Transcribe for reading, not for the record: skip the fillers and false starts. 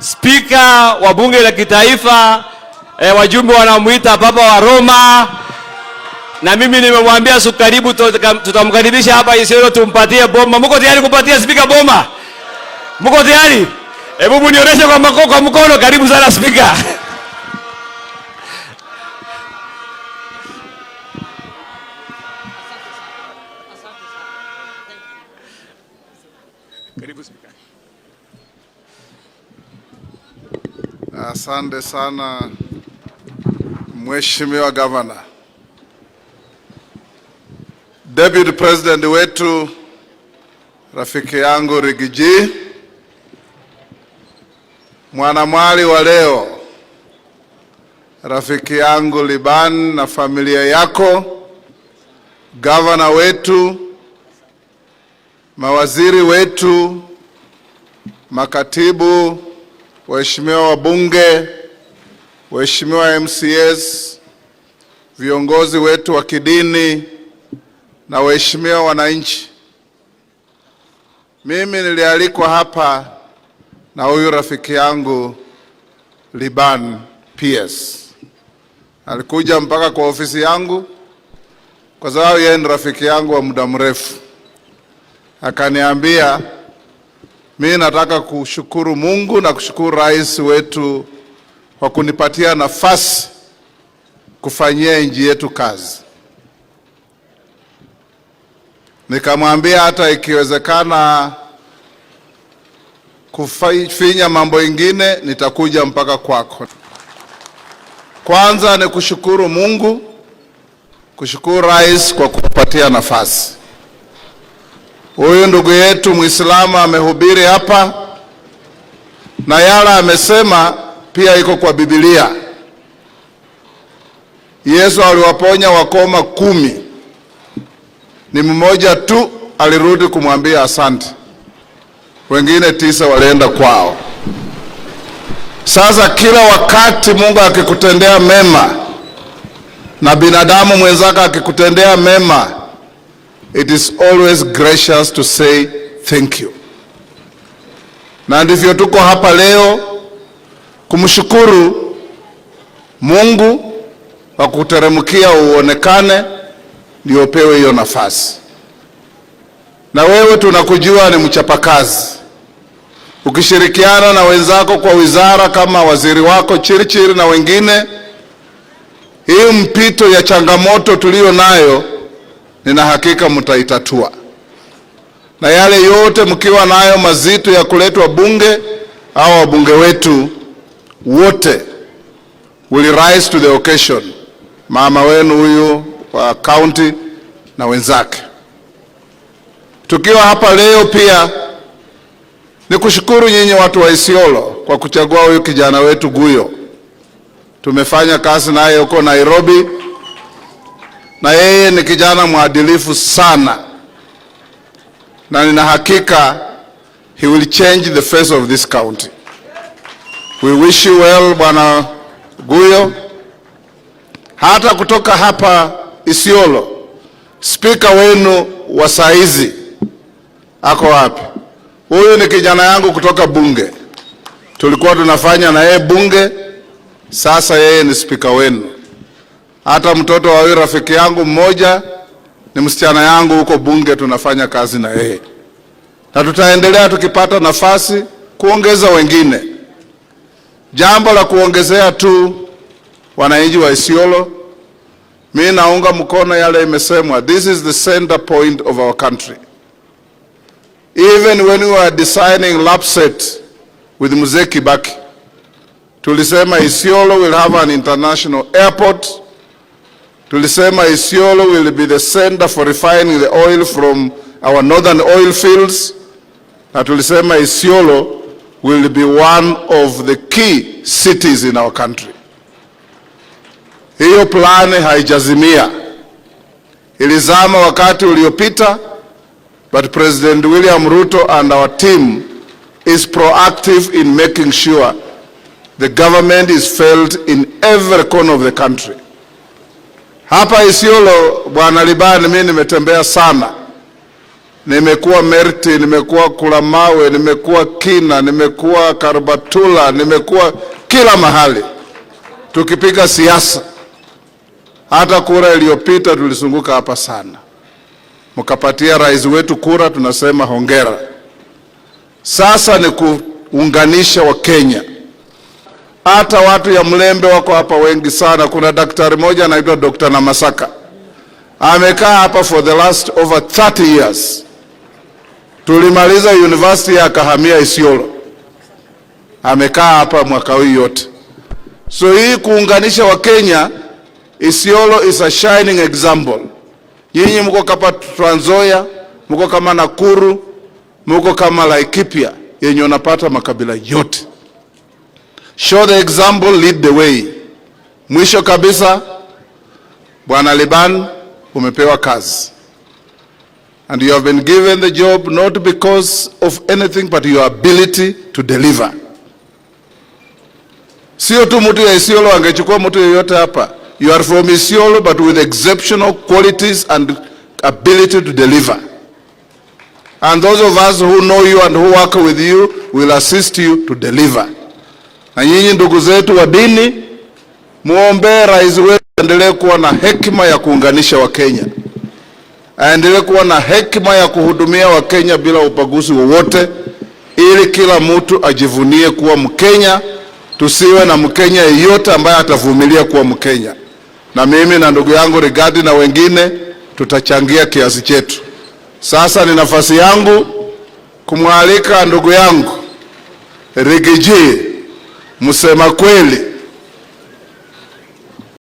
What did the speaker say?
Spika wa bunge la kitaifa, wajumbe wanamuita Papa wa Roma, na mimi nimemwambia karibu, tutamkaribisha hapa Isiolo tumpatie bomba. Mko tayari kupatia spika bomba? Mko tayari? Hebu mnionyeshe kwa mkono. Karibu sana spika. Karibu spika. Asante sana Mheshimiwa Governor. Deputy President wetu rafiki yangu Rigiji, mwanamwali wa leo, rafiki yangu Liban na familia yako, Governor wetu, mawaziri wetu, makatibu, waheshimiwa wabunge, waheshimiwa MCAs, viongozi wetu wa kidini na waheshimiwa wananchi. Mimi nilialikwa hapa na huyu rafiki yangu Liban PS. Alikuja mpaka kwa ofisi yangu kwa sababu yeye ni rafiki yangu wa muda mrefu. Akaniambia, mimi nataka kushukuru Mungu na kushukuru rais wetu kwa kunipatia nafasi kufanyia nchi yetu kazi. Nikamwambia hata ikiwezekana kufinya mambo ingine nitakuja mpaka kwako. Kwanza ni kushukuru Mungu, kushukuru rais kwa kupatia nafasi. Huyu ndugu yetu Muislamu amehubiri hapa na yala amesema pia iko kwa Biblia. Yesu aliwaponya wakoma 10. Ni mmoja tu alirudi kumwambia asante. Wengine 9 walienda kwao. Sasa kila wakati Mungu akikutendea mema na binadamu mwenzako akikutendea mema, it is always gracious to say thank you. Na ndivyo tuko hapa leo kumshukuru Mungu kwa kuteremkia uonekane ndio upewe hiyo nafasi. Na wewe tunakujua ni mchapakazi. Ukishirikiana na wenzako kwa wizara kama waziri wako Chirichiri na wengine, hii mpito ya changamoto tulio nayo nina hakika mtaitatua. Na yale yote mkiwa nayo mazito ya kuletwa bunge au wabunge wetu wote will rise to the occasion. Mama wenu huyu wa county na wenzake. Tukiwa hapa leo pia ni kushukuru nyinyi watu wa Isiolo kwa kuchagua huyu kijana wetu Guyo. Tumefanya kazi naye huko Nairobi na yeye ni kijana mwadilifu sana. Na nina hakika he will change the face of this county. We wish you well Bwana Guyo. Hata kutoka hapa Isiolo, spika wenu wa saizi ako wapi? Huyu ni kijana yangu kutoka bunge. Tulikuwa tunafanya na yeye bunge, sasa yeye ni spika wenu. Hata mtoto wa huyu rafiki yangu mmoja ni msichana yangu huko bunge, tunafanya kazi na yeye. Na tutaendelea tukipata nafasi kuongeza wengine. Jambo la kuongezea tu wananchi wa Isiolo, mimi naunga mkono yale imesemwa. This is the center point of our country. Even when we were designing LAPSSET with Mzee Kibaki, tulisema Isiolo will have an international airport. Tulisema Isiolo will be the center for refining the oil from our northern oil fields. Na tulisema Isiolo will be one of the key cities in our country. Hiyo plani haijazimia. Ilizama wakati uliopita, but President William Ruto and our team is proactive in making sure the government is felt in every corner of the country. Hapa Isiolo, Bwana Liban, mimi nimetembea sana. nimekuwa Merti, nimekuwa Kulamawe, nimekuwa Kina, nimekuwa Karbatula, nimekuwa kila mahali tukipiga siasa. Hata kura iliyopita tulisunguka hapa sana, mkapatia rais wetu kura, tunasema hongera. Sasa ni kuunganisha Wakenya. Hata watu ya Mlembe wako hapa wengi sana. Kuna daktari moja anaitwa Dr. Namasaka, amekaa hapa for the last over 30 years. Tulimaliza university akahamia Isiolo, amekaa hapa mwaka huu yote. So hii kuunganisha Wakenya, Isiolo is a shining example. Nyinyi mko kama Trans Nzoia, mko kama Nakuru, mko kama Laikipia yenye unapata makabila yote. Show the example, lead the way. Mwisho kabisa, Bwana Liban, umepewa kazi. And you have been given the job not because of anything but your ability to deliver. Sio tu mtu ya Isiolo, angechukua mtu yeyote hapa. You are from Isiolo but with exceptional qualities and ability to deliver. And those of us who know you and who work with you will assist you to deliver. Na nyinyi ndugu zetu wa dini, muombe rais wetu aendelee kuwa na hekima ya kuunganisha Wakenya. Aendelee kuwa na hekima ya kuhudumia Wakenya bila ubaguzi wowote, ili kila mtu ajivunie kuwa Mkenya. Tusiwe na Mkenya yeyote ambaye atavumilia kuwa Mkenya. Na mimi na ndugu yangu Rigadi na wengine tutachangia kiasi chetu. Sasa ni nafasi yangu kumwalika ndugu yangu Rigiji, msema kweli,